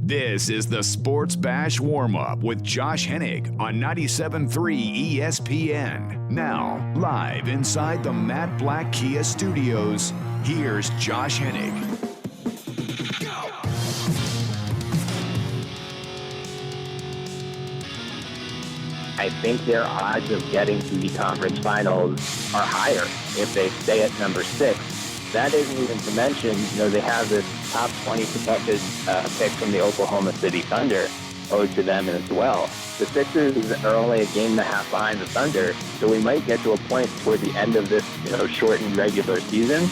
This is the Sports Bash Warm-Up with Josh Hennig on 97.3 ESPN. Now, live inside the Matt Black Kia Studios, here's Josh Hennig. I think their odds of getting to the conference finals are higher if they stay at number 6. That isn't even to mention, they have this top 20 protected pick from the Oklahoma City Thunder owed to them as well. The Sixers are only a game and a half behind the Thunder, so we might get to a point toward the end of this shortened regular season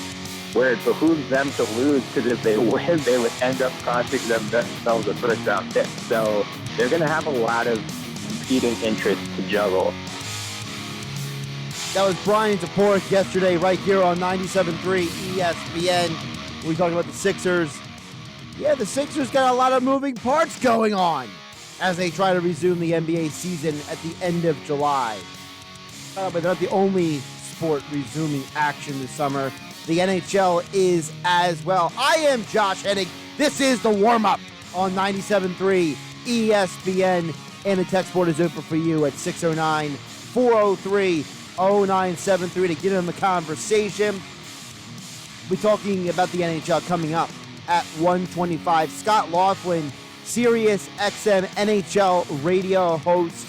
where it behooves them to lose, because if they win, they would end up costing themselves a first-round pick. So they're going to have a lot of competing interests to juggle. That was Brian Toporek yesterday right here on 97.3 ESPN. We talking about the Sixers. Yeah, the Sixers got a lot of moving parts going on as they try to resume the NBA season at the end of July. But they're not the only sport resuming action this summer. The NHL is as well. I am Josh Hennig. This is the warm-up on 97.3 ESPN. And the text board is open for you at 609-403-0973 to get in the conversation. We're talking about the NHL coming up at 1:25. Scott Laughlin, SiriusXM NHL radio host.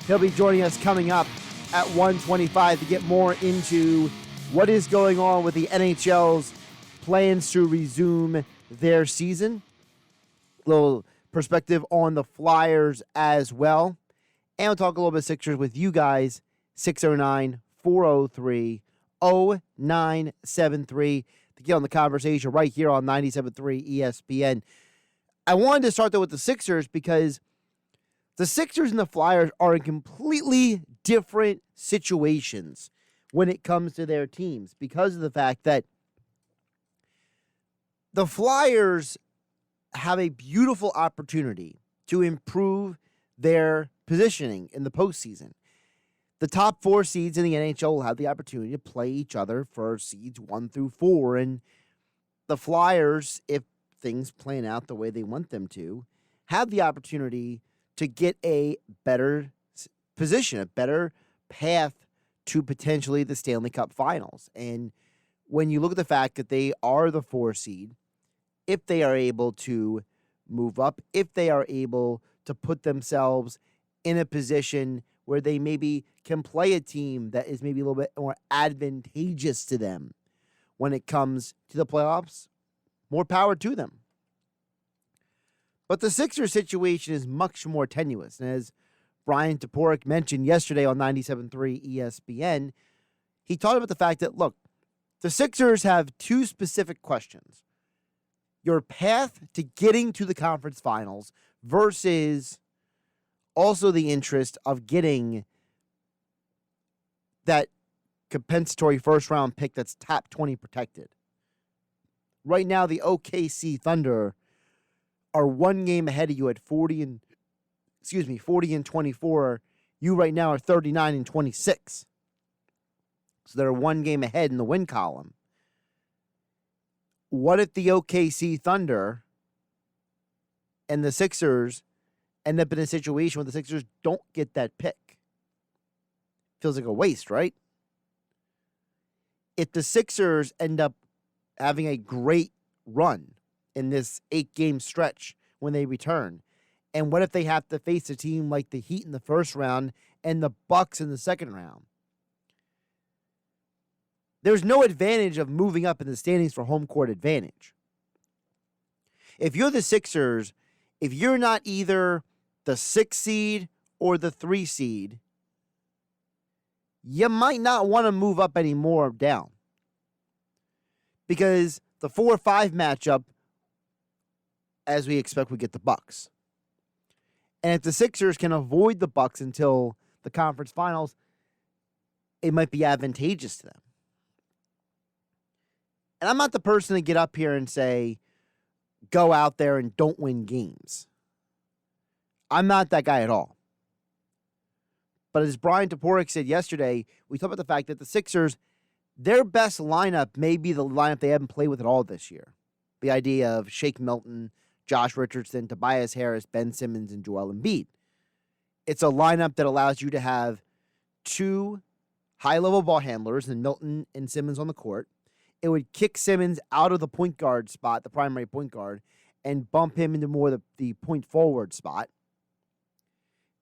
He'll be joining us coming up at 1:25 to get more into what is going on with the NHL's plans to resume their season. Little perspective on the Flyers as well. And we'll talk a little bit Sixers with you guys. 609-403-0973 to get on the conversation right here on 97.3 ESPN. I wanted to start though with the Sixers because the Sixers and the Flyers are in completely different situations when it comes to their teams because of the fact that the Flyers have a beautiful opportunity to improve their positioning in the postseason. The top 4 seeds in the NHL will have the opportunity to play each other for seeds 1 through 4. And the Flyers, if things plan out the way they want them to, have the opportunity to get a better position, a better path to potentially the Stanley Cup Finals. And when you look at the fact that they are the 4 seed, if they are able to move up, if they are able to put themselves in a position where they maybe can play a team that is maybe a little bit more advantageous to them when it comes to the playoffs, more power to them. But the Sixers situation is much more tenuous. And as Brian Toporek mentioned yesterday on 97.3 ESPN, he talked about the fact that, look, the Sixers have 2 specific questions. Your path to getting to the conference finals versus also the interest of getting that compensatory first-round pick that's top 20 protected. Right now, the OKC Thunder are 1 game ahead of you at 40 and 24. You right now are 39 and 26. So they're 1 game ahead in the win column. What if the OKC Thunder and the Sixers end up in a situation where the Sixers don't get that pick? Feels like a waste, right? If the Sixers end up having a great run in this 8-game stretch when they return, and what if they have to face a team like the Heat in the first round and the Bucks in the second round? There's no advantage of moving up in the standings for home court advantage. If you're the Sixers, if you're not either the 6 seed or the 3 seed, you might not want to move up any more down. Because the 4-5 matchup, as we expect, we get the Bucks. And if the Sixers can avoid the Bucks until the conference finals, it might be advantageous to them. And I'm not the person to get up here and say, go out there and don't win games. I'm not that guy at all. But as Brian Toporek said yesterday, we talked about the fact that the Sixers, their best lineup may be the lineup they haven't played with at all this year. The idea of Shake Milton, Josh Richardson, Tobias Harris, Ben Simmons, and Joel Embiid. It's a lineup that allows you to have two high-level ball handlers and Milton and Simmons on the court. It would kick Simmons out of the point guard spot, the primary point guard, and bump him into more the point forward spot.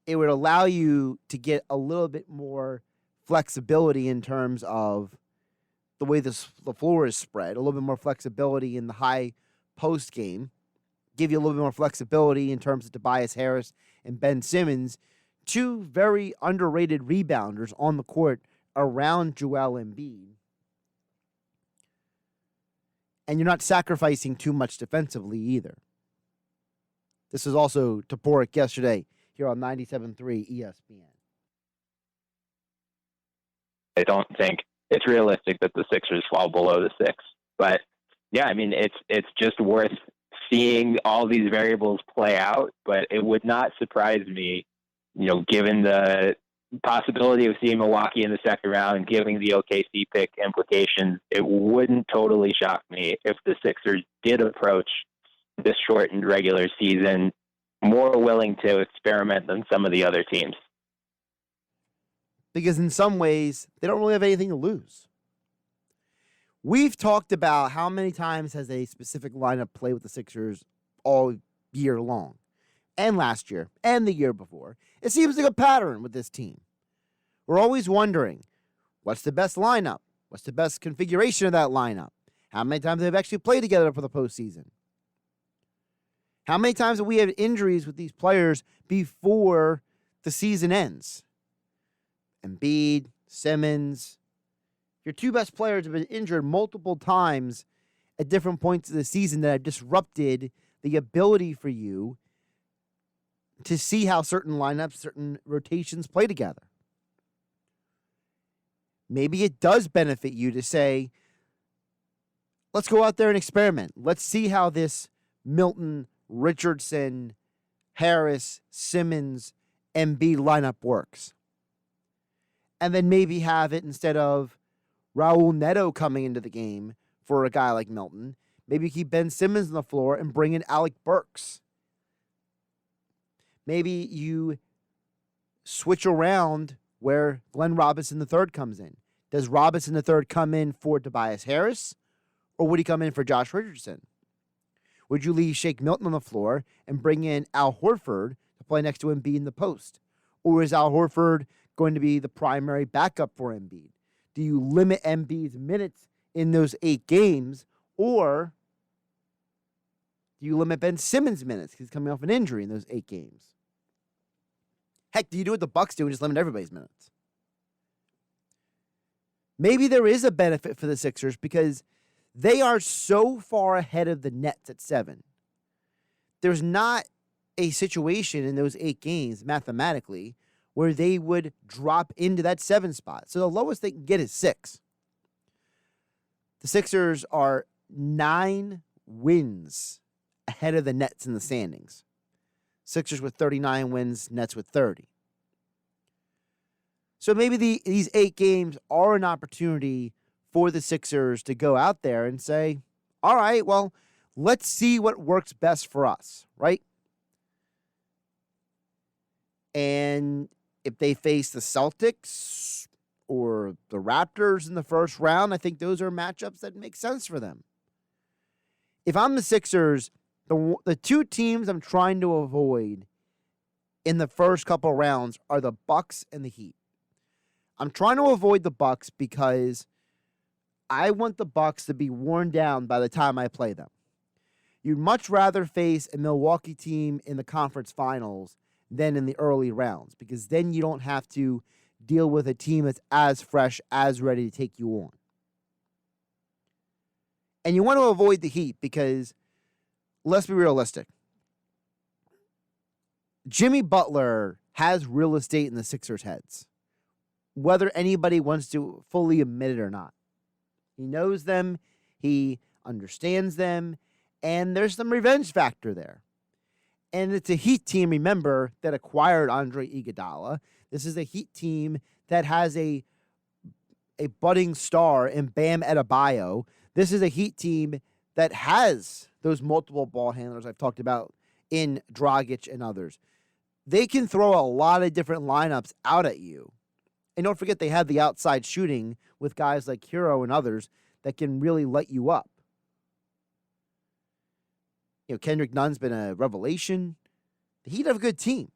It would allow you to get a little bit more flexibility in terms of the way the floor is spread, a little bit more flexibility in the high post game, give you a little bit more flexibility in terms of Tobias Harris and Ben Simmons, two very underrated rebounders on the court around Joel Embiid. And you're not sacrificing too much defensively either. This was also Toporek yesterday here on 97.3 ESPN. I don't think it's realistic that the Sixers fall below the 6. But, yeah, I mean, it's just worth seeing all these variables play out. But it would not surprise me, given the possibility of seeing Milwaukee in the second round and giving the OKC pick implications, it wouldn't totally shock me if the Sixers did approach this shortened regular season more willing to experiment than some of the other teams. Because in some ways, they don't really have anything to lose. We've talked about how many times has a specific lineup played with the Sixers all year long, and last year, and the year before. It seems like a pattern with this team. We're always wondering, what's the best lineup? What's the best configuration of that lineup? How many times they've actually played together for the postseason? How many times have we had injuries with these players before the season ends? Embiid, Simmons. Your two best players have been injured multiple times at different points of the season that have disrupted the ability for you to see how certain lineups, certain rotations play together. Maybe it does benefit you to say, let's go out there and experiment. Let's see how this Milton, Richardson, Harris, Simmons, Embiid lineup works. And then maybe have it, instead of Raul Neto coming into the game for a guy like Milton, maybe keep Ben Simmons on the floor and bring in Alec Burks. Maybe you switch around where Glenn Robinson III comes in. Does Robinson III come in for Tobias Harris, or would he come in for Josh Richardson? Would you leave Shake Milton on the floor and bring in Al Horford to play next to Embiid in the post? Or is Al Horford going to be the primary backup for Embiid? Do you limit Embiid's minutes in those 8 games, or do you limit Ben Simmons' minutes because he's coming off an injury in those 8 games? Heck, do you do what the Bucks do and just limit everybody's minutes? Maybe there is a benefit for the Sixers because they are so far ahead of the Nets at 7. There's not a situation in those 8 games, mathematically, where they would drop into that 7 spot. So the lowest they can get is 6. The Sixers are 9 wins ahead of the Nets in the standings. Sixers with 39 wins, Nets with 30. So maybe these 8 games are an opportunity for the Sixers to go out there and say, all right, well, let's see what works best for us, right? And if they face the Celtics or the Raptors in the first round, I think those are matchups that make sense for them. If I'm the Sixers, the 2 teams I'm trying to avoid in the first couple rounds are the Bucks and the Heat. I'm trying to avoid the Bucks because I want the Bucks to be worn down by the time I play them. You'd much rather face a Milwaukee team in the conference finals than in the early rounds, because then you don't have to deal with a team that's as fresh, as ready to take you on. And you want to avoid the Heat because, let's be realistic, Jimmy Butler has real estate in the Sixers' heads, whether anybody wants to fully admit it or not. He knows them, he understands them, and there's some revenge factor there. And it's a Heat team, remember, that acquired Andre Iguodala. This is a Heat team that has a budding star in Bam Adebayo. This is a Heat team that has those multiple ball handlers I've talked about in Dragic and others. They can throw a lot of different lineups out at you. And don't forget, they have the outside shooting with guys like Hero and others that can really light you up. Kendrick Nunn's been a revelation. The Heat have a good team.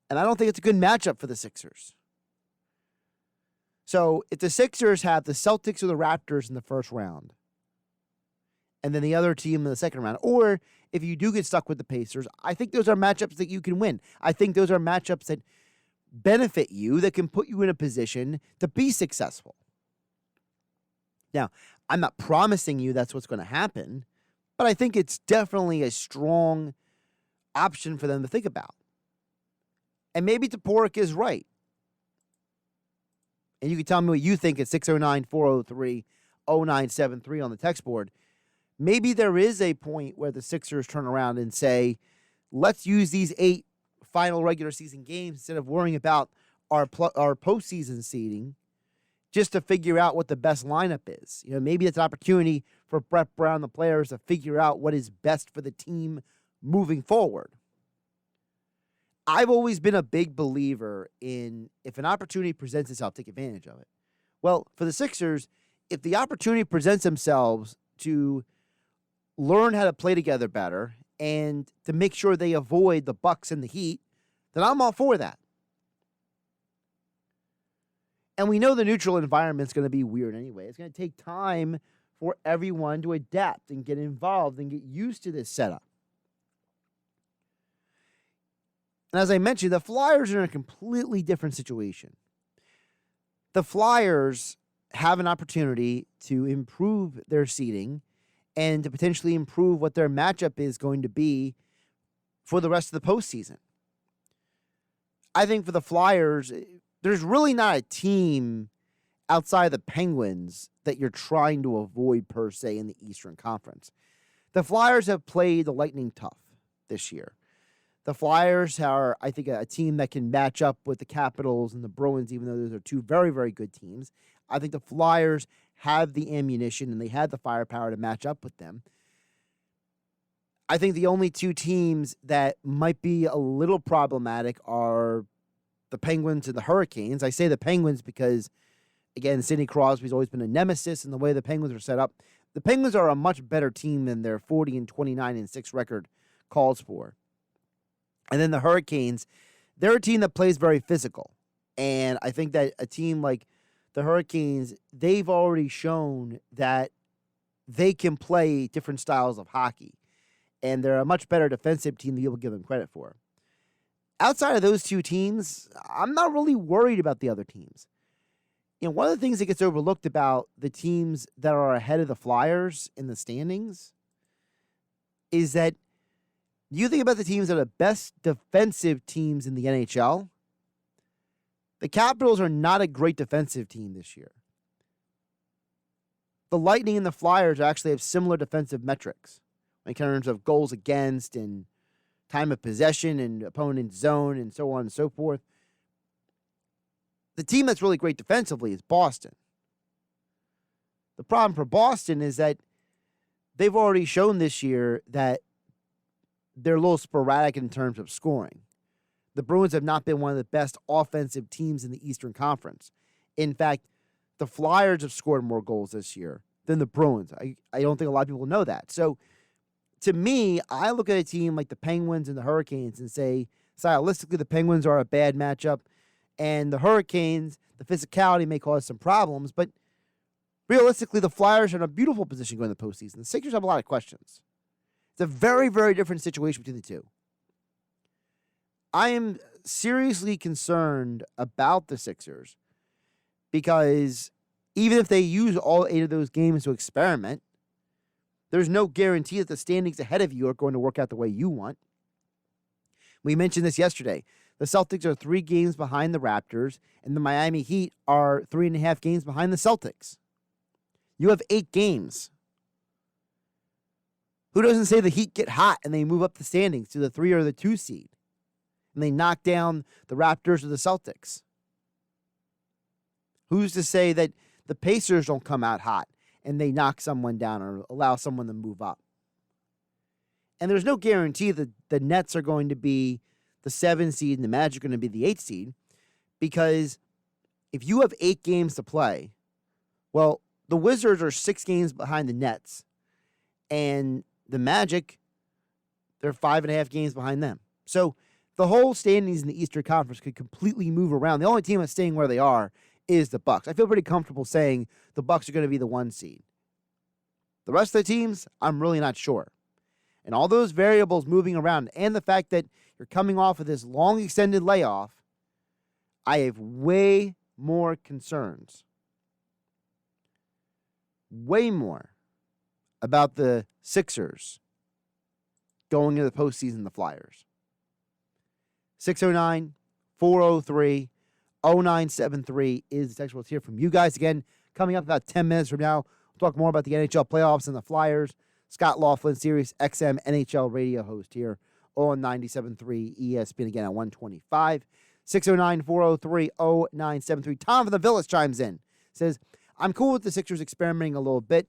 And I don't think it's a good matchup for the Sixers. So if the Sixers have the Celtics or the Raptors in the first round, and then the other team in the second round, or if you do get stuck with the Pacers, I think those are matchups that you can win. I think those are matchups that benefit you, that can put you in a position to be successful. Now, I'm not promising you that's what's going to happen, but I think it's definitely a strong option for them to think about. And maybe Toporek is right. And you can tell me what you think at 609-403-0973 on the text board. Maybe there is a point where the Sixers turn around and say, let's use these 8 final regular season games instead of worrying about our postseason seeding just to figure out what the best lineup is. Maybe it's an opportunity for Brett Brown, the players, to figure out what is best for the team moving forward. I've always been a big believer in if an opportunity presents itself, take advantage of it. Well, for the Sixers, if the opportunity presents themselves to learn how to play together better and to make sure they avoid the Bucks and the Heat, then I'm all for that. And we know the neutral environment's going to be weird anyway. It's going to take time for everyone to adapt and get involved and get used to this setup. And as I mentioned, the Flyers are in a completely different situation. The Flyers have an opportunity to improve their seeding and to potentially improve what their matchup is going to be for the rest of the postseason. I think for the Flyers, there's really not a team outside the Penguins that you're trying to avoid per se in the Eastern Conference. The Flyers have played the Lightning tough this year. The Flyers are, I think, a team that can match up with the Capitals and the Bruins, even though those are two very, very good teams. I think the Flyers have the ammunition and they have the firepower to match up with them. I think the only two teams that might be a little problematic are the Penguins and the Hurricanes. I say the Penguins because, again, Sidney Crosby's always been a nemesis, and the way the Penguins are set up, the Penguins are a much better team than their 40-29-6 record calls for. And then the Hurricanes, they're a team that plays very physical. And I think that a team like the Hurricanes, they've already shown that they can play different styles of hockey. And they're a much better defensive team than people give them credit for. Outside of those two teams, I'm not really worried about the other teams. One of the things that gets overlooked about the teams that are ahead of the Flyers in the standings is that you think about the teams that are the best defensive teams in the NHL. The Capitals are not a great defensive team this year. The Lightning and the Flyers actually have similar defensive metrics in terms of goals against and time of possession and opponent zone and so on and so forth. The team that's really great defensively is Boston. The problem for Boston is that they've already shown this year that they're a little sporadic in terms of scoring. The Bruins have not been one of the best offensive teams in the Eastern Conference. In fact, the Flyers have scored more goals this year than the Bruins. I don't think a lot of people know that. So, to me, I look at a team like the Penguins and the Hurricanes and say, stylistically, the Penguins are a bad matchup, and the Hurricanes, the physicality may cause some problems, but realistically, the Flyers are in a beautiful position going to the postseason. The Sixers have a lot of questions. It's a very, very different situation between the two. I am seriously concerned about the Sixers because even if they use all 8 of those games to experiment, there's no guarantee that the standings ahead of you are going to work out the way you want. We mentioned this yesterday. The Celtics are 3 games behind the Raptors, and the Miami Heat are 3.5 games behind the Celtics. You have 8 games. Who doesn't say the Heat get hot and they move up the standings to the 3 or the 2 seed? And they knock down the Raptors or the Celtics? Who's to say that the Pacers don't come out hot and they knock someone down or allow someone to move up? And there's no guarantee that the Nets are going to be the 7 seed and the Magic are going to be the 8 seed, because if you have 8 games to play, well, the Wizards are 6 games behind the Nets, and the Magic, they're 5.5 games behind them. So the whole standings in the Eastern Conference could completely move around. The only team that's staying where they are is the Bucks. I feel pretty comfortable saying the Bucks are going to be the 1 seed. The rest of the teams, I'm really not sure. And all those variables moving around, and the fact that you're coming off of this long extended layoff, I have way more concerns. Way more about the Sixers going into the postseason than the Flyers. 609-403-0973 is the text. We'll hear from you guys again coming up about 10 minutes from now. We'll talk more about the NHL playoffs and the Flyers. Scott Laughlin, SiriusXM NHL radio host here on 97.3 ESPN again at 125. 609-403-0973. Tom from the Village chimes in. Says, I'm cool with the Sixers experimenting a little bit,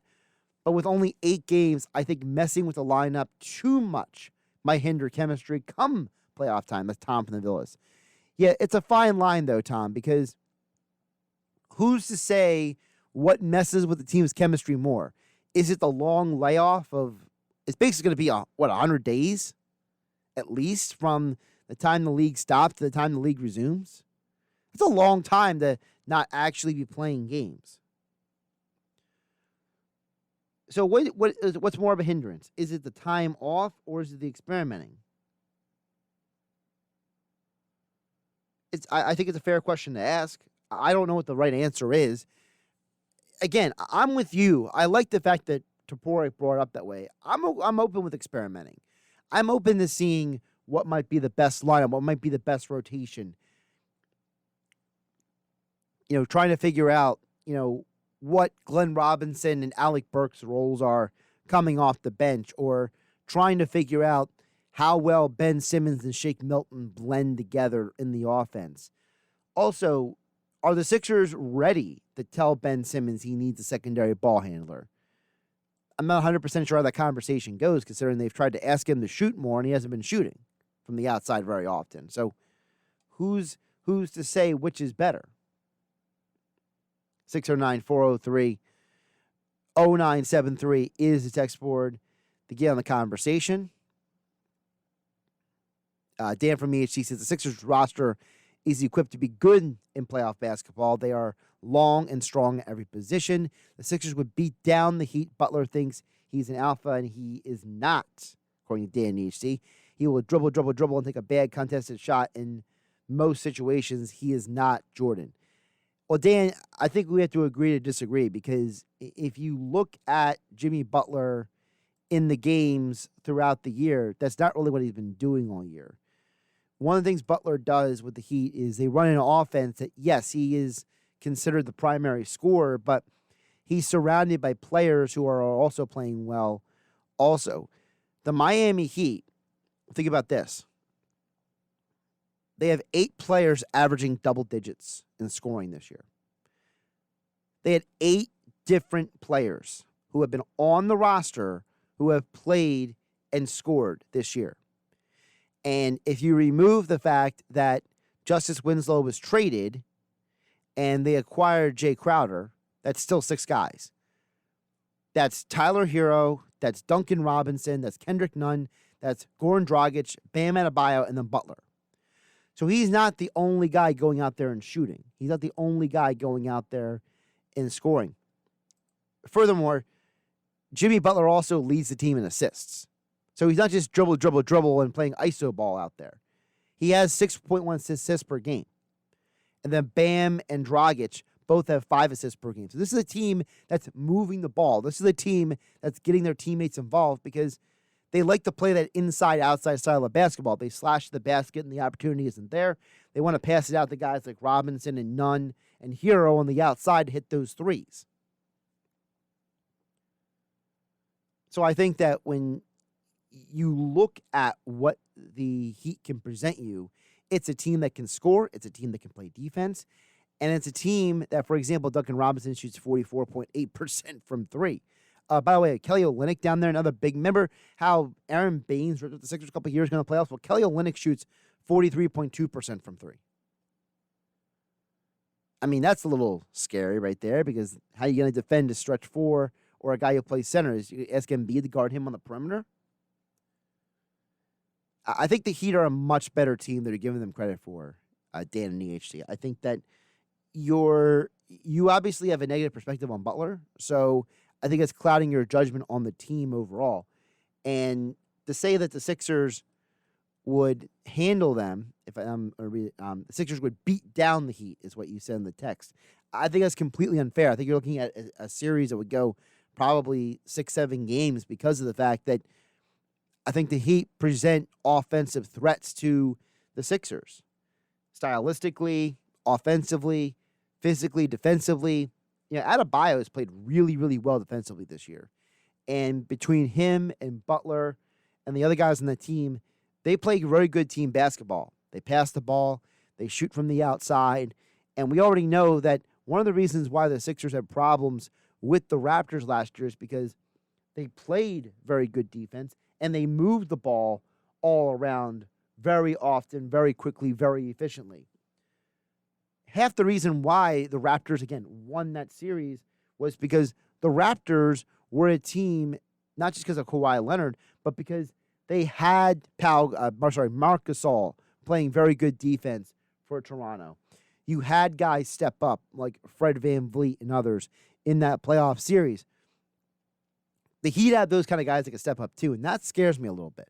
but with only 8 games, I think messing with the lineup too much might hinder chemistry come playoff time. That's Tom from the Villas. Yeah, it's a fine line, though, Tom, because who's to say what messes with the team's chemistry more? Is it the long layoff of, it's basically going to be, 100 days at least from the time the league stops to the time the league resumes? It's a long time to not actually be playing games. So what's more of a hindrance? Is it the time off or is it the experimenting? I think it's a fair question to ask. I don't know what the right answer is. Again, I'm with you. I like the fact that Toporek brought it up that way. I'm open with experimenting. I'm open to seeing what might be the best lineup, what might be the best rotation. Trying to figure out, what Glenn Robinson and Alec Burks' roles are coming off the bench, or trying to figure out how well Ben Simmons and Shake Milton blend together in the offense. Also, are the Sixers ready to tell Ben Simmons he needs a secondary ball handler? I'm not 100% sure how that conversation goes, considering they've tried to ask him to shoot more, and he hasn't been shooting from the outside very often. So who's to say which is better? 609-403-0973 is the text board to get on the conversation. Dan from EHC says the Sixers roster is equipped to be good in playoff basketball. They are long and strong at every position. The Sixers would beat down the Heat. Butler thinks he's an alpha, and he is not, according to Dan EHC. He will dribble, and take a bad contested shot. In most situations, he is not Jordan. Well, Dan, I think we have to agree to disagree, because if you look at Jimmy Butler in the games throughout the year, that's not really what he's been doing all year. One of the things Butler does with the Heat is they run an offense that, yes, he is considered the primary scorer, but he's surrounded by players who are also playing well. Also, the Miami Heat, think about this. They have 8 players averaging double digits in scoring this year. They had 8 different players who have been on the roster who have played and scored this year. And if you remove the fact that Justice Winslow was traded and they acquired Jay Crowder, that's still 6 guys. That's Tyler Hero, that's Duncan Robinson, that's Kendrick Nunn, that's Goran Dragic, Bam Adebayo, and then Butler. So he's not the only guy going out there and shooting. He's not the only guy going out there and scoring. Furthermore, Jimmy Butler also leads the team in assists. So he's not just dribble and playing iso ball out there. He has 6.1 assists per game. And then Bam and Dragic both have 5 assists per game. So this is a team that's moving the ball. This is a team that's getting their teammates involved, because they like to play that inside-outside style of basketball. They slash the basket and the opportunity isn't there. They want to pass it out to guys like Robinson and Nunn and Hero on the outside to hit those threes. So I think that when you look at what the Heat can present you, it's a team that can score, it's a team that can play defense, and it's a team that, for example, Duncan Robinson shoots 44.8% from 3. By the way, Kelly Olynyk down there, another big. Remember how Aaron Baines ripped up the Sixers a couple of years ago in the playoffs? Well, Kelly Olynyk shoots 43.2% from three. I mean, that's a little scary right there, because how are you going to defend a stretch four or a guy who plays center? Is you ask Embiid to guard him on the perimeter? I think the Heat are a much better team than you're giving them credit for, Dan and EHT. I think that you obviously have a negative perspective on Butler, so I think it's clouding your judgment on the team overall. And to say that the Sixers would handle them, the Sixers would beat down the Heat is what you said in the text. I think that's completely unfair. I think you're looking at a series that would go probably 6-7 games, because of the fact that I think the Heat present offensive threats to the Sixers. Stylistically, offensively, physically, defensively. Adebayo has played really, really well defensively this year. And between him and Butler and the other guys on the team, they play very good team basketball. They pass the ball. They shoot from the outside. And we already know that one of the reasons why the Sixers had problems with the Raptors last year is because they played very good defense and they moved the ball all around very often, very quickly, very efficiently. Half the reason why the Raptors, again, won that series was because the Raptors were a team, not just because of Kawhi Leonard, but because they had Marc Gasol playing very good defense for Toronto. You had guys step up like Fred VanVleet and others in that playoff series. The Heat had those kind of guys that could step up too, and that scares me a little bit.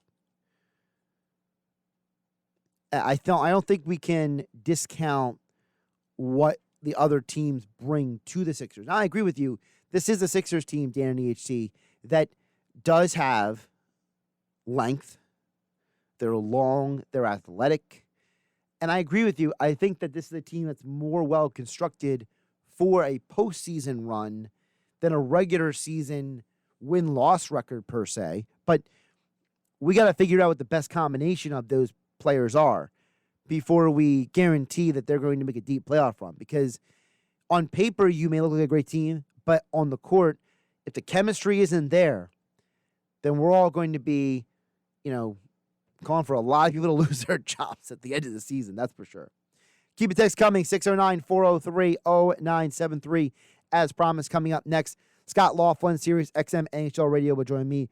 I don't think we can discount what the other teams bring to the Sixers. Now, I agree with you. This is a Sixers team, Dan and EHC, that does have length. They're long. They're athletic. And I agree with you. I think that this is a team that's more well-constructed for a postseason run than a regular season win-loss record per se. But we got to figure out what the best combination of those players are before we guarantee that they're going to make a deep playoff run. Because on paper, you may look like a great team, but on the court, if the chemistry isn't there, then we're all going to be, calling for a lot of people to lose their jobs at the end of the season. That's for sure. Keep a text coming, 609-403-0973. As promised, coming up next, Scott Laughlin, SiriusXM NHL Radio, will join me.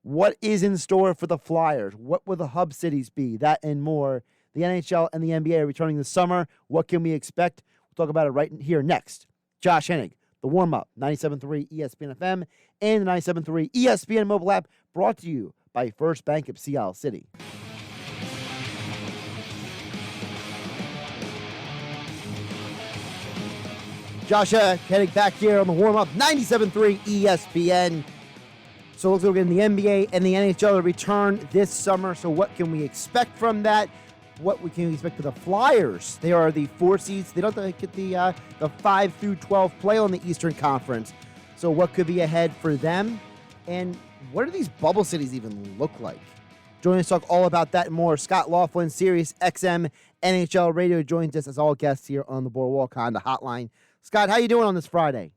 What is in store for the Flyers? What will the hub cities be? That and more. The NHL and the NBA are returning this summer. What can we expect? We'll talk about it right here next. Josh Hennig, The Warm-Up, 97.3 ESPN FM and the 97.3 ESPN mobile app, brought to you by First Bank of Sea Isle City. Josh Hennig back here on The Warm-Up, 97.3 ESPN. So let's look at the NBA and the NHL to return this summer. So what can we expect from that? What we can expect for the Flyers? They are the 4 seeds. They don't get the 5 through 12 play on the Eastern Conference. So what could be ahead for them? And what do these bubble cities even look like? Joining us to talk all about that and more. Scott Laughlin, SiriusXM NHL Radio, joins us as all guests here on the Boardwalk Honda Hotline. Scott, how you doing on this Friday?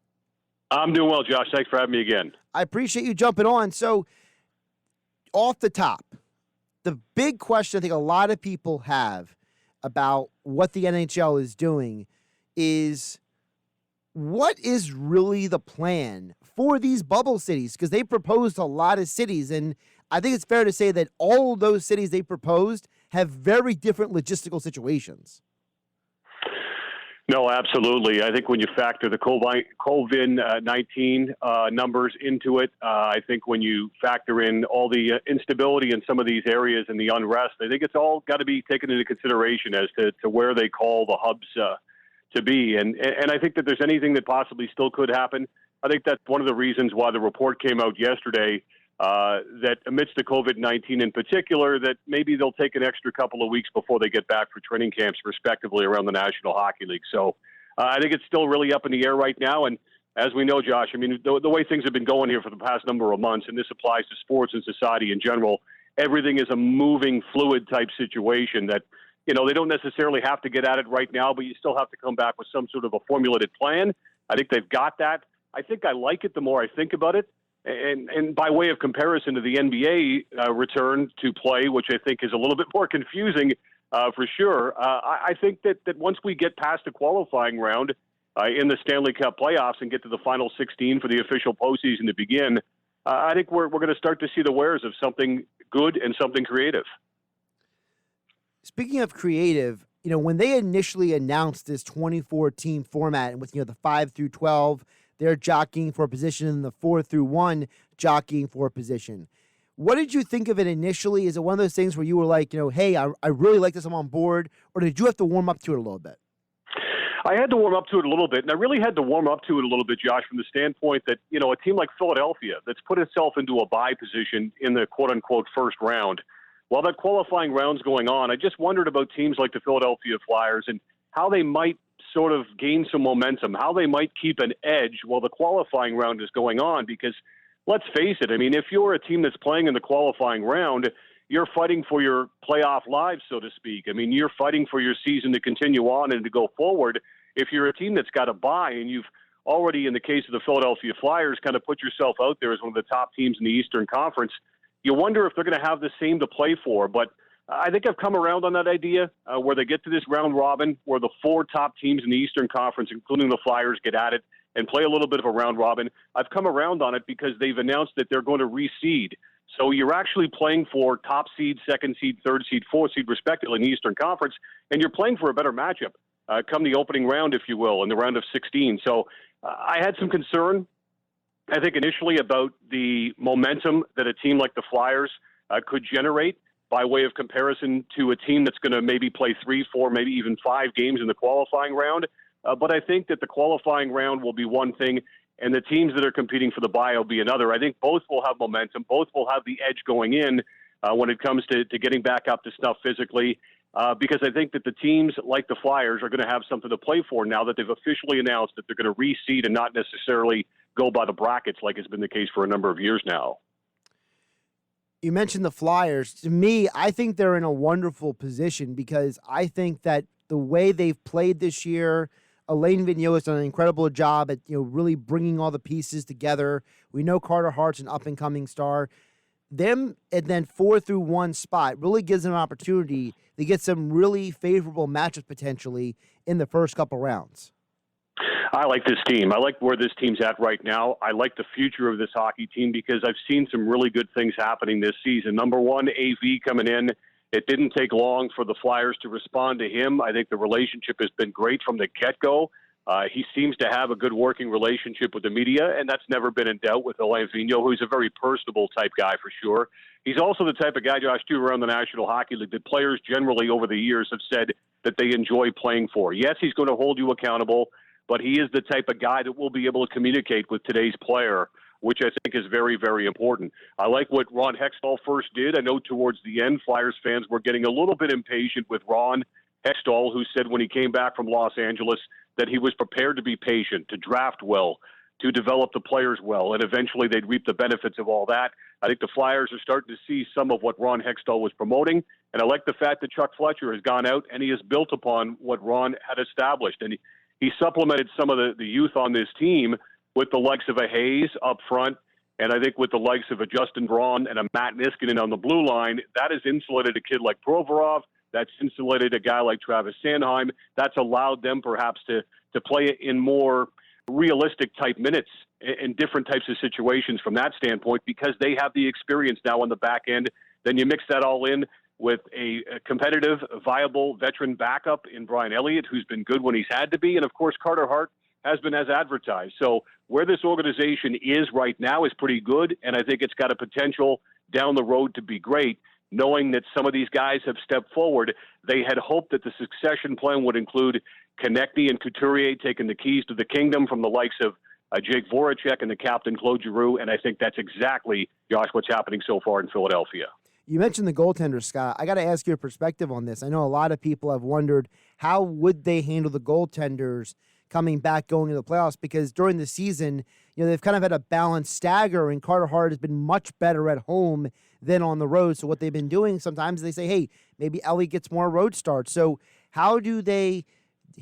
I'm doing well, Josh. Thanks for having me again. I appreciate you jumping on. So, off the top, the big question I think a lot of people have about what the NHL is doing is, what is really the plan for these bubble cities? Because they proposed a lot of cities, and I think it's fair to say that all of those cities they proposed have very different logistical situations. No, absolutely. I think when you factor the COVID-19 numbers into it, I think when you factor in all the instability in some of these areas and the unrest, I think it's all got to be taken into consideration as to where they call the hubs to be. And I think that there's anything that possibly still could happen. I think that's one of the reasons why the report came out yesterday that amidst the COVID-19 in particular, that maybe they'll take an extra couple of weeks before they get back for training camps, respectively, around the National Hockey League. So I think it's still really up in the air right now. And as we know, Josh, I mean, the way things have been going here for the past number of months, and this applies to sports and society in general, everything is a moving, fluid type situation that, they don't necessarily have to get at it right now, but you still have to come back with some sort of a formulated plan. I think they've got that. I think I like it the more I think about it. And by way of comparison to the NBA return to play, which I think is a little bit more confusing for sure, I think that once we get past the qualifying round in the Stanley Cup playoffs and get to the final 16 for the official postseason to begin, I think we're going to start to see the wares of something good and something creative. Speaking of creative, when they initially announced this 24-team format and with, the 5 through 12, they're jockeying for a position, and the 4 through 1 jockeying for a position. What did you think of it initially? Is it one of those things where you were like, hey, I really like this, I'm on board, or did you have to warm up to it a little bit? I had to warm up to it a little bit, and I really had to warm up to it a little bit, Josh, from the standpoint that, a team like Philadelphia that's put itself into a bye position in the quote-unquote first round, while that qualifying round's going on, I just wondered about teams like the Philadelphia Flyers and how they might sort of gain some momentum, how they might keep an edge while the qualifying round is going on. Because let's face it, if you're a team that's playing in the qualifying round, you're fighting for your playoff lives, so to speak. You're fighting for your season to continue on and to go forward. If you're a team that's got a bye and you've already, in the case of the Philadelphia Flyers, kind of put yourself out there as one of the top teams in the Eastern Conference, you wonder if they're going to have the same to play for. But I think I've come around on that idea where they get to this round robin where the 4 top teams in the Eastern Conference, including the Flyers, get at it and play a little bit of a round robin. I've come around on it because they've announced that they're going to reseed. So you're actually playing for top seed, second seed, third seed, fourth seed, respectively, in the Eastern Conference, and you're playing for a better matchup come the opening round, if you will, in the round of 16. So I had some concern, I think, initially about the momentum that a team like the Flyers could generate by way of comparison to a team that's going to maybe play 3, 4, maybe even 5 games in the qualifying round. But I think that the qualifying round will be one thing, and the teams that are competing for the bye will be another. I think both will have momentum. Both will have the edge going in when it comes to getting back up to snuff physically, because I think that the teams like the Flyers are going to have something to play for now that they've officially announced that they're going to reseed and not necessarily go by the brackets like it's been the case for a number of years now. You mentioned the Flyers. To me, I think they're in a wonderful position because I think that the way they've played this year, Alain Vigneault has done an incredible job at really bringing all the pieces together. We know Carter Hart's an up-and-coming star. Them and then 4 through 1 spot really gives them an opportunity to get some really favorable matchups potentially in the first couple rounds. I like this team. I like where this team's at right now. I like the future of this hockey team because I've seen some really good things happening this season. Number one, AV coming in. It didn't take long for the Flyers to respond to him. I think the relationship has been great from the get-go. He seems to have a good working relationship with the media, and that's never been in doubt with Alain Vigneault, who's a very personable type guy for sure. He's also the type of guy, Josh, too, around the National Hockey League that players generally over the years have said that they enjoy playing for. Yes, he's going to hold you accountable, but he is the type of guy that will be able to communicate with today's player, which I think is very, very important. I like what Ron Hextall first did. I know towards the end, Flyers fans were getting a little bit impatient with Ron Hextall, who said when he came back from Los Angeles that he was prepared to be patient, to draft well, to develop the players well, and eventually they'd reap the benefits of all that. I think the Flyers are starting to see some of what Ron Hextall was promoting, and I like the fact that Chuck Fletcher has gone out and he has built upon what Ron had established, and he supplemented some of the youth on this team with the likes of a Hayes up front, and I think with the likes of a Justin Braun and a Matt Niskanen on the blue line, that has insulated a kid like Provorov. That's insulated a guy like Travis Sanheim. That's allowed them perhaps to play in more realistic type minutes in different types of situations from that standpoint because they have the experience now on the back end. Then you mix that all in with a competitive, viable veteran backup in Brian Elliott, who's been good when he's had to be. And, of course, Carter Hart has been as advertised. So where this organization is right now is pretty good, and I think it's got a potential down the road to be great, knowing that some of these guys have stepped forward. They had hoped that the succession plan would include Konechny and Couturier taking the keys to the kingdom from the likes of Jake Voracek and the captain Claude Giroux, and I think that's exactly, Josh, what's happening so far in Philadelphia. You mentioned the goaltender, Scott. I got to ask your perspective on this. I know a lot of people have wondered how would they handle the goaltenders coming back going into the playoffs because during the season, they've kind of had a balanced stagger, and Carter Hart has been much better at home than on the road. So what they've been doing sometimes they say, hey, maybe Ellie gets more road starts. So how do they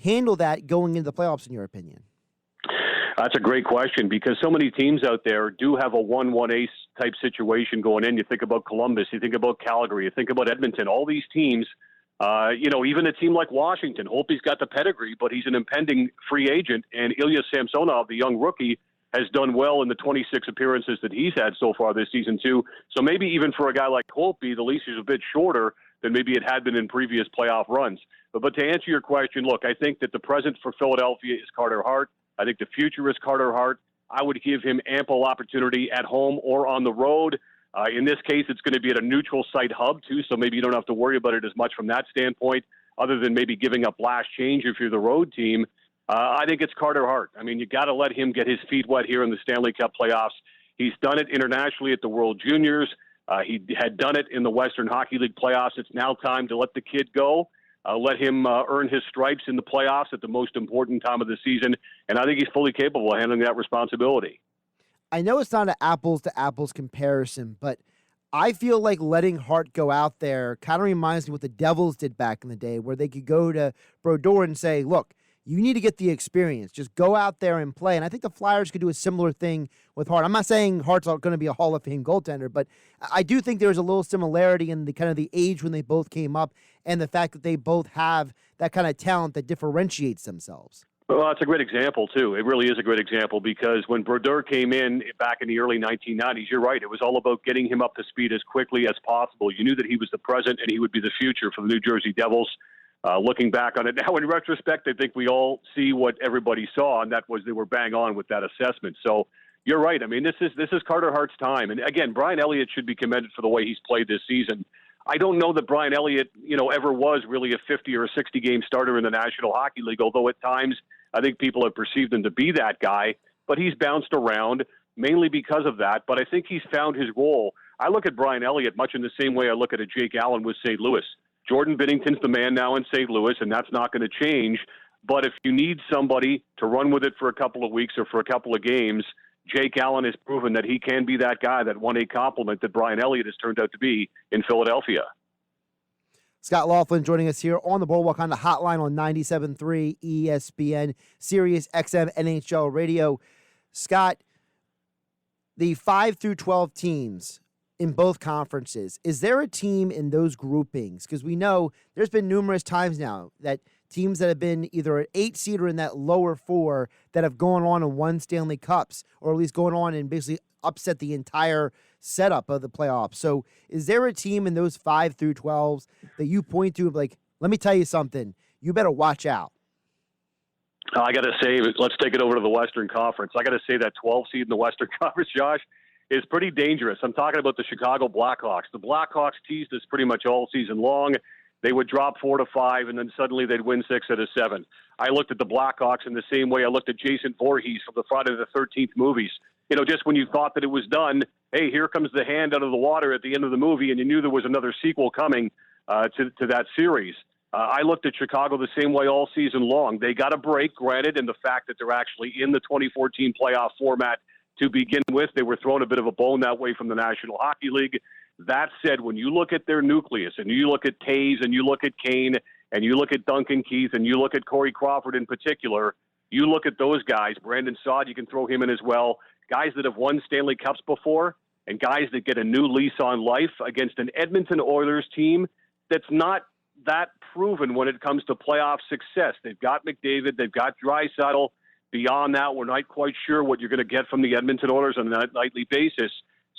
handle that going into the playoffs, in your opinion? That's a great question because so many teams out there do have a 1-1 ace type situation going in. You think about Columbus, you think about Calgary, you think about Edmonton, all these teams, even a team like Washington. Hope he's got the pedigree, but he's an impending free agent. And Ilya Samsonov, the young rookie, has done well in the 26 appearances that he's had so far this season too. So maybe even for a guy like Holtby, the leash is a bit shorter than maybe it had been in previous playoff runs. But to answer your question, look, I think that the present for Philadelphia is Carter Hart. I think the future is Carter Hart. I would give him ample opportunity at home or on the road. In this case, it's going to be at a neutral site hub, too, so maybe you don't have to worry about it as much from that standpoint, other than maybe giving up last change if you're the road team. I think it's Carter Hart. I mean, you got to let him get his feet wet here in the Stanley Cup playoffs. He's done it internationally at the World Juniors. He had done it in the Western Hockey League playoffs. It's now time to let the kid go. Let him earn his stripes in the playoffs at the most important time of the season, and I think he's fully capable of handling that responsibility. I know it's not an apples-to-apples comparison, but I feel like letting Hart go out there kind of reminds me what the Devils did back in the day, where they could go to Brodeur and say, look, you need to get the experience. Just go out there and play. And I think the Flyers could do a similar thing with Hart. I'm not saying Hart's going to be a Hall of Fame goaltender, but I do think there's a little similarity in the kind of the age when they both came up and the fact that they both have that kind of talent that differentiates themselves. Well, that's a great example, too. It really is a great example because when Brodeur came in back in the early 1990s, you're right, it was all about getting him up to speed as quickly as possible. You knew that he was the present and he would be the future for the New Jersey Devils. Looking back on it now in retrospect, I think we all see what everybody saw, and that was they were bang on with that assessment. So you're right. I mean, this is Carter Hart's time. And again, Brian Elliott should be commended for the way he's played this season. I don't know that Brian Elliott, ever was really a 50 or a 60 game starter in the National Hockey League, although at times I think people have perceived him to be that guy, but he's bounced around mainly because of that. But I think he's found his role. I look at Brian Elliott much in the same way I look at a Jake Allen with St. Louis. Jordan Binnington's the man now in St. Louis, and that's not going to change. But if you need somebody to run with it for a couple of weeks or for a couple of games, Jake Allen has proven that he can be that guy, that 1A compliment that Brian Elliott has turned out to be in Philadelphia. Scott Laughlin joining us here on the Boardwalk on the hotline on 97.3 ESPN, SiriusXM NHL Radio. Scott, the 5 through 12 teams in both conferences, is there a team in those groupings? Because we know there's been numerous times now that teams that have been either an 8-seed or in that lower 4 that have gone on and won Stanley Cups, or at least going on and basically upset the entire setup of the playoffs. So is there a team in those 5 through 12s that you point to, like, let me tell you something, you better watch out? I got to say, let's take it over to the Western Conference. I got to say that 12 seed in the Western Conference, Josh, is pretty dangerous. I'm talking about the Chicago Blackhawks. The Blackhawks teased us pretty much all season long. They would drop 4 to 5, and then suddenly they'd win 6 out of 7. I looked at the Blackhawks in the same way I looked at Jason Voorhees from the Friday the 13th movies. Just when you thought that it was done, hey, here comes the hand out of the water at the end of the movie, and you knew there was another sequel coming to that series. I looked at Chicago the same way all season long. They got a break, granted, in the fact that they're actually in the 2014 playoff format to begin with. They were thrown a bit of a bone that way from the National Hockey League. That said, when you look at their nucleus and you look at Taves and you look at Kane and you look at Duncan Keith and you look at Corey Crawford in particular, you look at those guys, Brandon Saad, you can throw him in as well, guys that have won Stanley Cups before and guys that get a new lease on life against an Edmonton Oilers team that's not that proven when it comes to playoff success. They've got McDavid, they've got Draisaitl. Beyond that, we're not quite sure what you're going to get from the Edmonton Oilers on a nightly basis.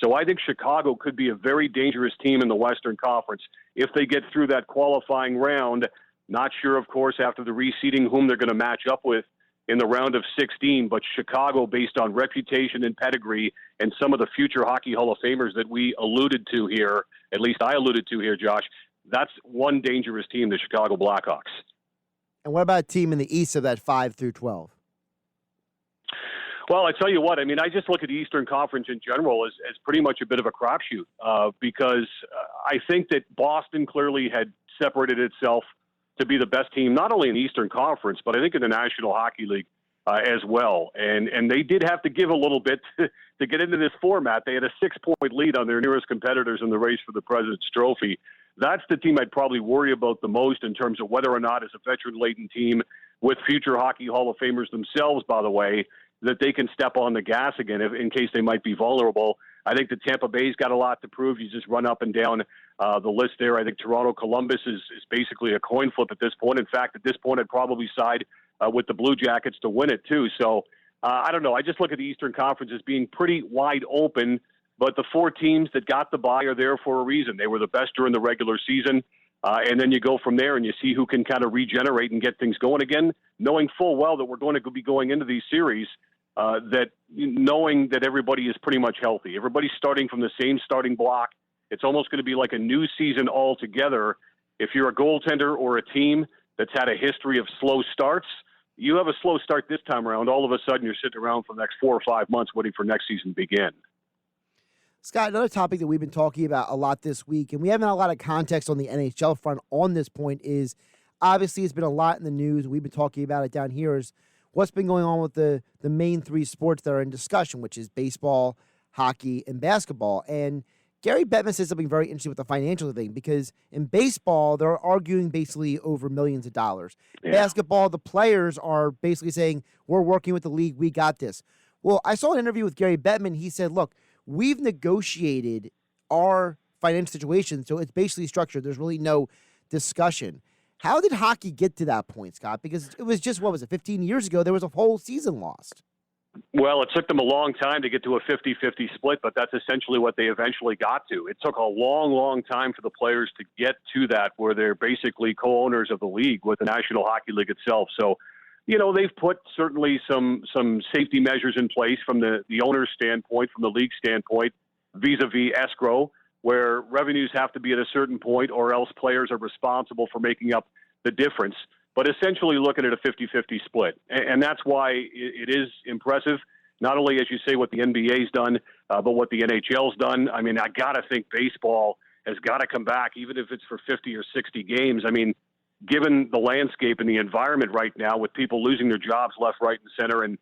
So I think Chicago could be a very dangerous team in the Western Conference if they get through that qualifying round. Not sure, of course, after the reseeding whom they're going to match up with in the round of 16, but Chicago, based on reputation and pedigree and some of the future Hockey Hall of Famers that we alluded to here, at least I alluded to here, Josh, that's one dangerous team, the Chicago Blackhawks. And what about a team in the East of that 5 through 12? Well, I tell you what, I mean, I just look at the Eastern Conference in general as pretty much a bit of a crapshoot because I think that Boston clearly had separated itself to be the best team, not only in the Eastern Conference, but I think in the National Hockey League as well. And they did have to give a little bit to get into this format. They had a 6-point lead on their nearest competitors in the race for the President's Trophy. That's the team I'd probably worry about the most in terms of whether or not, as a veteran-laden team with future Hockey Hall of Famers themselves, by the way, that they can step on the gas again in case they might be vulnerable. I think the Tampa Bay's got a lot to prove. You just run up and down the list there. I think Toronto Columbus is basically a coin flip at this point. In fact, at this point, I'd probably side with the Blue Jackets to win it too. So I don't know. I just look at the Eastern Conference as being pretty wide open, but the 4 teams that got the bye are there for a reason. They were the best during the regular season. And then you go from there and you see who can kind of regenerate and get things going again, knowing full well that we're going to be going into these series, knowing that everybody is pretty much healthy. Everybody's starting from the same starting block. It's almost going to be like a new season altogether. If you're a goaltender or a team that's had a history of slow starts, you have a slow start this time around. All of a sudden, you're sitting around for the next 4 or 5 months waiting for next season to begin. Scott, another topic that we've been talking about a lot this week, and we haven't had a lot of context on the NHL front on this point, is obviously it's been a lot in the news. We've been talking about it down here, is what's been going on with the main 3 sports that are in discussion, which is baseball, hockey, and basketball. And Gary Bettman said something very interesting with the financial thing, because in baseball, they're arguing basically over millions of dollars. Yeah. Basketball, the players are basically saying, we're working with the league, we got this. Well, I saw an interview with Gary Bettman. He said, look, we've negotiated our financial situation, so it's basically structured. There's really no discussion. How did hockey get to that point, Scott? Because it was just, 15 years ago, there was a whole season lost. Well, it took them a long time to get to a 50-50 split, but that's essentially what they eventually got to. It took a long, long time for the players to get to that, where they're basically co-owners of the league with the National Hockey League itself. So, they've put certainly some safety measures in place from the owner's standpoint, from the league standpoint, vis-a-vis escrow, where revenues have to be at a certain point or else players are responsible for making up the difference. But essentially looking at a 50-50 split. And that's why it is impressive, not only, as you say, what the NBA's done, but what the NHL's done. I mean, I got to think baseball has got to come back, even if it's for 50 or 60 games. I mean, given the landscape and the environment right now with people losing their jobs left, right, and center, and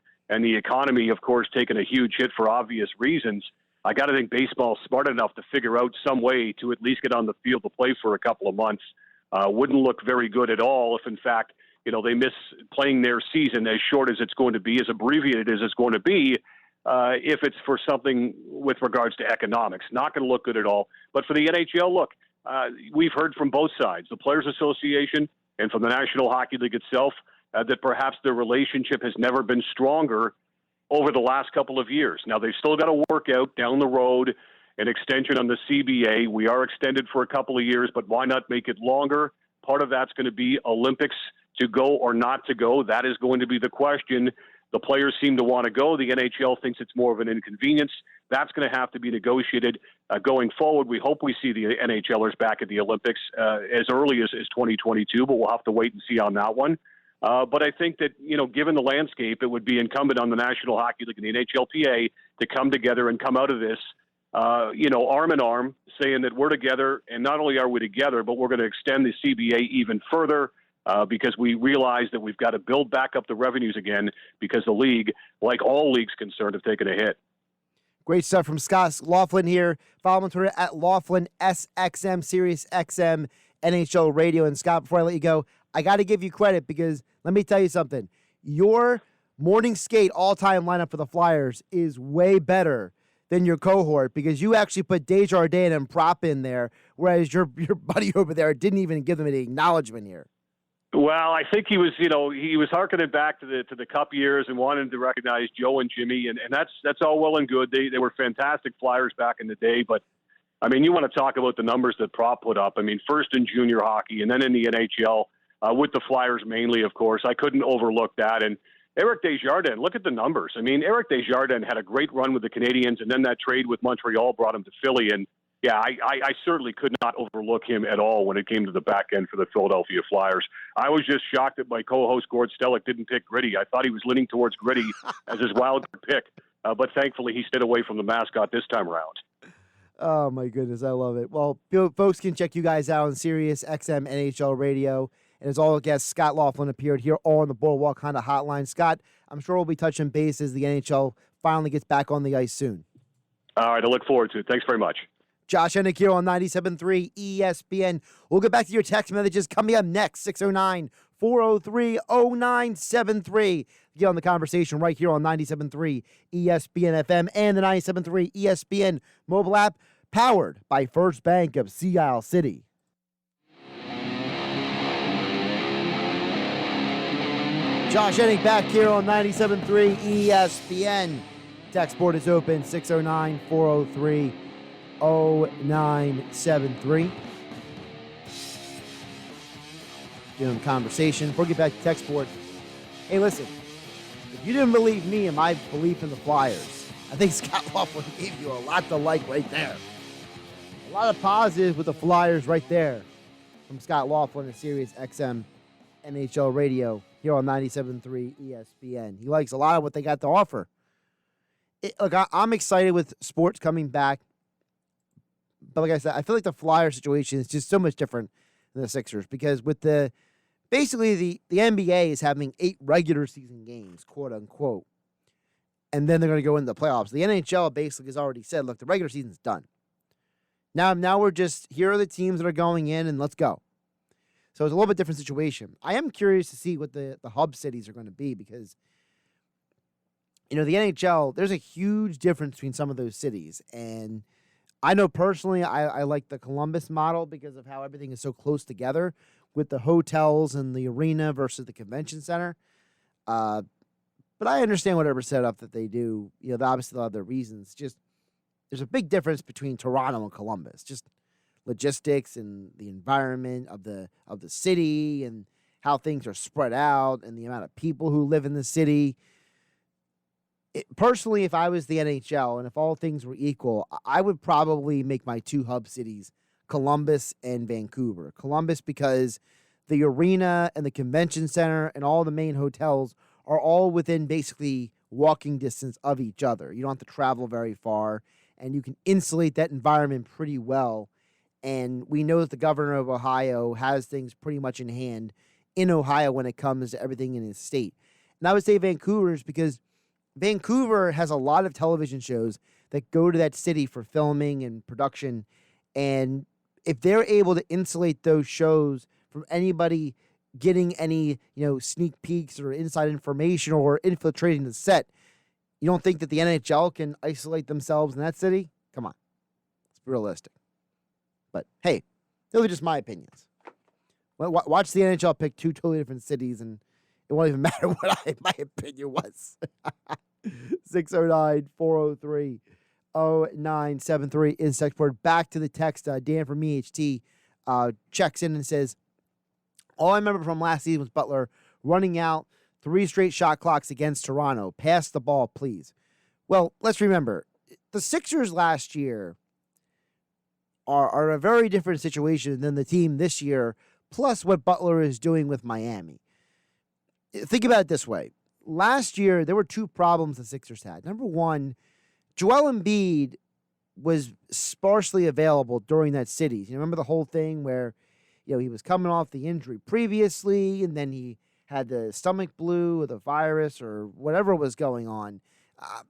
the economy, of course, taking a huge hit for obvious reasons, I got to think baseball's smart enough to figure out some way to at least get on the field to play for a couple of months. Wouldn't look very good at all if, in fact, they miss playing their season as short as it's going to be, as abbreviated as it's going to be, if it's for something with regards to economics. Not going to look good at all. But for the NHL, look, we've heard from both sides, the Players Association and from the National Hockey League itself, that perhaps their relationship has never been stronger over the last couple of years. Now, they've still got to work out down the road an extension on the CBA. We are extended for a couple of years, but why not make it longer? Part of that's going to be Olympics to go or not to go. That is going to be the question. The players seem to want to go. The NHL thinks it's more of an inconvenience. That's going to have to be negotiated going forward. We hope we see the NHLers back at the Olympics as early as 2022, but we'll have to wait and see on that one. But I think that, given the landscape, it would be incumbent on the National Hockey League and the NHLPA to come together and come out of this arm in arm, saying that we're together, and not only are we together, but we're going to extend the CBA even further because we realize that we've got to build back up the revenues again because the league, like all leagues concerned, have taken a hit. Great stuff from Scott Laughlin here. Follow him on Twitter at Laughlin SXM, SiriusXM, NHL Radio. And Scott, before I let you go, I got to give you credit because let me tell you something. Your morning skate all-time lineup for the Flyers is way better than your cohort because you actually put Desjardins and Prop in there, whereas your buddy over there didn't even give them any acknowledgement here. Well, I think he was harkening back to the Cup years and wanted to recognize Joe and Jimmy, and that's all well and good. They were fantastic Flyers back in the day, but I mean, you want to talk about the numbers that Prop put up. I mean, first in junior hockey and then in the NHL with the Flyers mainly, of course. I couldn't overlook that. And Eric Desjardins, look at the numbers. I mean, Eric Desjardins had a great run with the Canadiens, and then that trade with Montreal brought him to Philly. And yeah, I certainly could not overlook him at all when it came to the back end for the Philadelphia Flyers. I was just shocked that my co-host Gord Stellick didn't pick Gritty. I thought he was leaning towards Gritty as his wild pick, but thankfully he stayed away from the mascot this time around. Oh, my goodness. I love it. Well, folks can check you guys out on SiriusXM NHL Radio. And as all guests, Scott Laughlin appeared here on the Boardwalk Honda Hotline. Scott, I'm sure we'll be touching base as the NHL finally gets back on the ice soon. All right. I look forward to it. Thanks very much. Josh Hennig here on 97.3 ESPN. We'll get back to your text messages coming up next, 609 403-0973. Get on the conversation right here on 97.3 ESPN FM and the 97.3 ESPN mobile app, powered by First Bank of Sea Isle City. Josh Hennig back here on 97.3 ESPN. Text board is open, 609-403-0973. Get on the conversation. Before we get back to text board, hey, listen, if you didn't believe me and my belief in the Flyers, I think Scott Laughlin gave you a lot to like right there. A lot of positives with the Flyers right there from Scott Laughlin at SiriusXM NHL Radio here on 97.3 ESPN. He likes a lot of what they got to offer. Look, I'm excited with sports coming back, but like I said, I feel like the Flyer situation is just so much different than the Sixers, because with the NBA is having 8 regular season games, quote unquote, and then they're going to go into the playoffs. The NHL basically has already said, look, the regular season's done. Now we're just, here are the teams that are going in, and let's go. So it's a little bit different situation. I am curious to see what the hub cities are going to be, because, the NHL, there's a huge difference between some of those cities. And I know personally I like the Columbus model because of how everything is so close together with the hotels and the arena versus the convention center. But I understand whatever setup that they do. Obviously they'll have their reasons. Just there's a big difference between Toronto and Columbus. Just logistics and the environment of the city and how things are spread out and the amount of people who live in the city. Personally, if I was the NHL and if all things were equal, I would probably make my 2 hub cities Columbus and Vancouver. Columbus because the arena and the convention center and all the main hotels are all within basically walking distance of each other. You don't have to travel very far, and you can insulate that environment pretty well. And we know that the governor of Ohio has things pretty much in hand in Ohio when it comes to everything in his state. And I would say Vancouver is because Vancouver has a lot of television shows that go to that city for filming and production. And if they're able to insulate those shows from anybody getting any, sneak peeks or inside information or infiltrating the set, you don't think that the NHL can isolate themselves in that city? Come on. It's realistic. But hey, those are just my opinions. Watch the NHL pick 2 totally different cities, and it won't even matter what my opinion was. 609-403-0973 is text board. Back to the text. Dan from EHT checks in and says, all I remember from last season was Butler running out 3 straight shot clocks against Toronto. Pass the ball, please. Well, let's remember, the Sixers last year are a very different situation than the team this year, plus what Butler is doing with Miami. Think about it this way. Last year, there were 2 problems the Sixers had. Number one, Joel Embiid was sparsely available during that series. You remember the whole thing where, he was coming off the injury previously, and then he had the stomach flu or the virus or whatever was going on.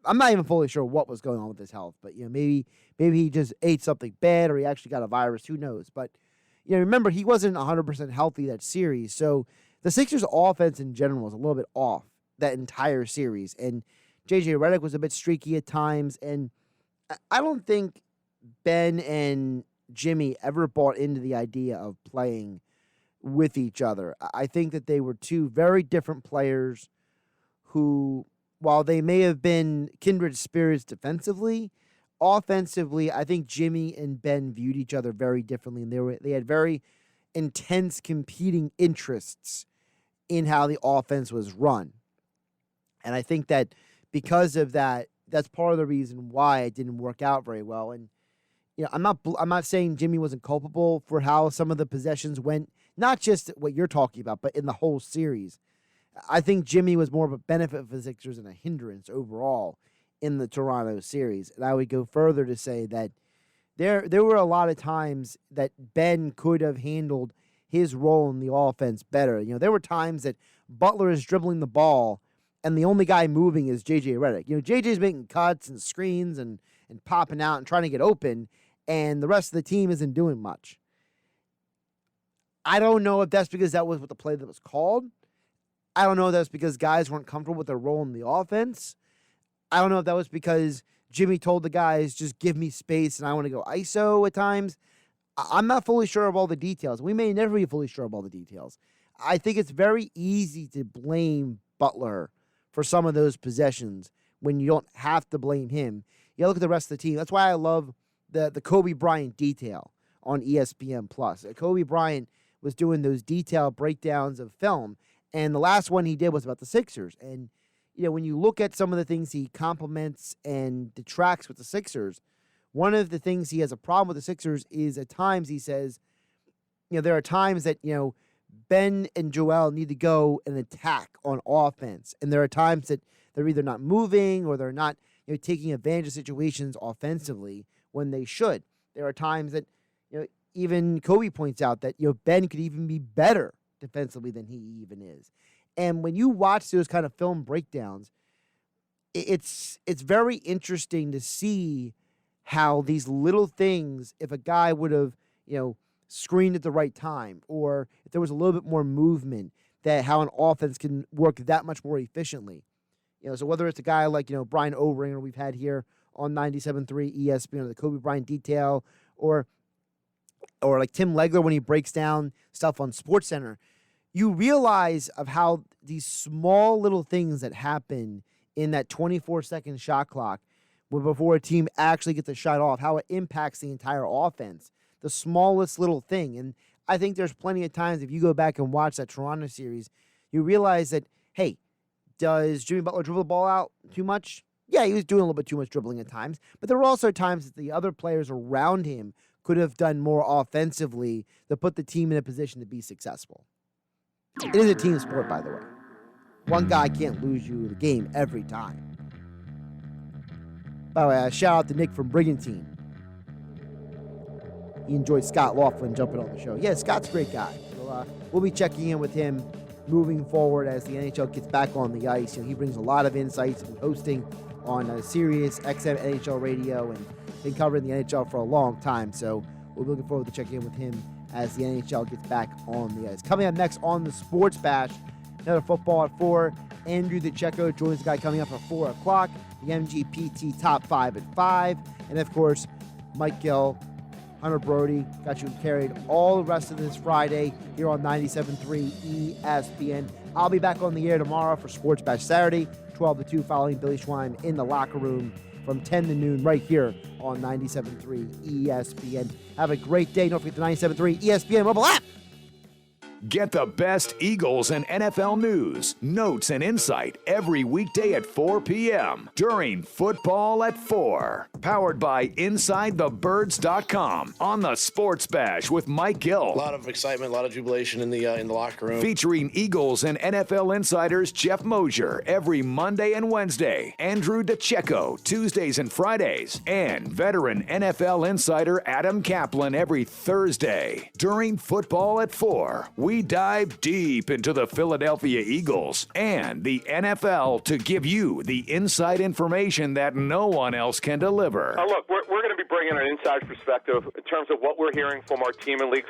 I'm not even fully sure what was going on with his health, but maybe he just ate something bad or he actually got a virus. Who knows? But remember, he wasn't 100% healthy that series, so the Sixers' offense in general was a little bit off that entire series, and JJ Redick was a bit streaky at times, and I don't think Ben and Jimmy ever bought into the idea of playing with each other. I think that they were 2 very different players who, while they may have been kindred spirits defensively, offensively, I think Jimmy and Ben viewed each other very differently, and they had very intense competing interests in how the offense was run. And I think that because of that, that's part of the reason why it didn't work out very well. And I'm not saying Jimmy wasn't culpable for how some of the possessions went, not just what you're talking about, but in the whole series. I think Jimmy was more of a benefit for the Sixers and a hindrance overall in the Toronto series. And I would go further to say that there were a lot of times that Ben could have handled his role in the offense better. There were times that Butler is dribbling the ball and the only guy moving is JJ Redick. JJ's making cuts and screens and popping out and trying to get open, and the rest of the team isn't doing much. I don't know if that's because that was what the play that was called. I don't know if that's because guys weren't comfortable with their role in the offense. I don't know if that was because Jimmy told the guys, just give me space and I want to go ISO at times. I'm not fully sure of all the details. We may never be fully sure of all the details. I think it's very easy to blame Butler for some of those possessions when you don't have to blame him. You look at the rest of the team. That's why I love the Kobe Bryant detail on ESPN+. Kobe Bryant was doing those detailed breakdowns of film, and the last one he did was about the Sixers. And, when you look at some of the things he compliments and detracts with the Sixers, one of the things he has a problem with the Sixers is at times he says, there are times that, Ben and Joel need to go and attack on offense. And there are times that they're either not moving or they're not taking advantage of situations offensively when they should. There are times that, even Kobe points out that, Ben could even be better defensively than he even is. And when you watch those kind of film breakdowns, it's very interesting to see how these little things, if a guy would have, screened at the right time, or if there was a little bit more movement, that how an offense can work that much more efficiently. So whether it's a guy like, Brian O'Ringer we've had here on 97.3 ESPN, or the Kobe Bryant detail, or like Tim Legler when he breaks down stuff on SportsCenter, you realize of how these small little things that happen in that 24-second shot clock before a team actually gets a shot off, how it impacts the entire offense. The smallest little thing. And I think there's plenty of times if you go back and watch that Toronto series, you realize that, hey, does Jimmy Butler dribble the ball out too much? Yeah, he was doing a little bit too much dribbling at times. But there were also times that the other players around him could have done more offensively to put the team in a position to be successful. It is a team sport, by the way. One guy can't lose you the game every time. By the way, shout out to Nick from Brigantine. He enjoyed Scott Laughlin jumping on the show. Yeah, Scott's a great guy. So, we'll be checking in with him moving forward as the NHL gets back on the ice. He brings a lot of insights and hosting on SiriusXM NHL radio and been covering the NHL for a long time. So we'll be looking forward to checking in with him as the NHL gets back on the ice. Coming up next on the Sports Bash, another football at 4. Andrew DeCecco joins the guy coming up at 4 o'clock. The MGPT Top 5 at 5. And, of course, Mike Gill, Hunter Brody, got you carried all the rest of this Friday here on 97.3 ESPN. I'll be back on the air tomorrow for Sports Bash Saturday, 12 to 2, following Billy Schwein in the locker room from 10 to noon right here on 97.3 ESPN. Have a great day. Don't forget the 97.3 ESPN mobile app. Get the best Eagles and NFL news, notes, and insight every weekday at 4 p.m. during Football at 4. Powered by InsideTheBirds.com on the Sports Bash with Mike Gill. A lot of excitement, a lot of jubilation in the locker room. Featuring Eagles and NFL insiders Jeff Mosier every Monday and Wednesday. Andrew DeCecco Tuesdays and Fridays. And veteran NFL insider Adam Kaplan every Thursday. During Football at 4, we dive deep into the Philadelphia Eagles and the NFL to give you the inside information that no one else can deliver. Look, we're going to be bringing an inside perspective in terms of what we're hearing from our team and league.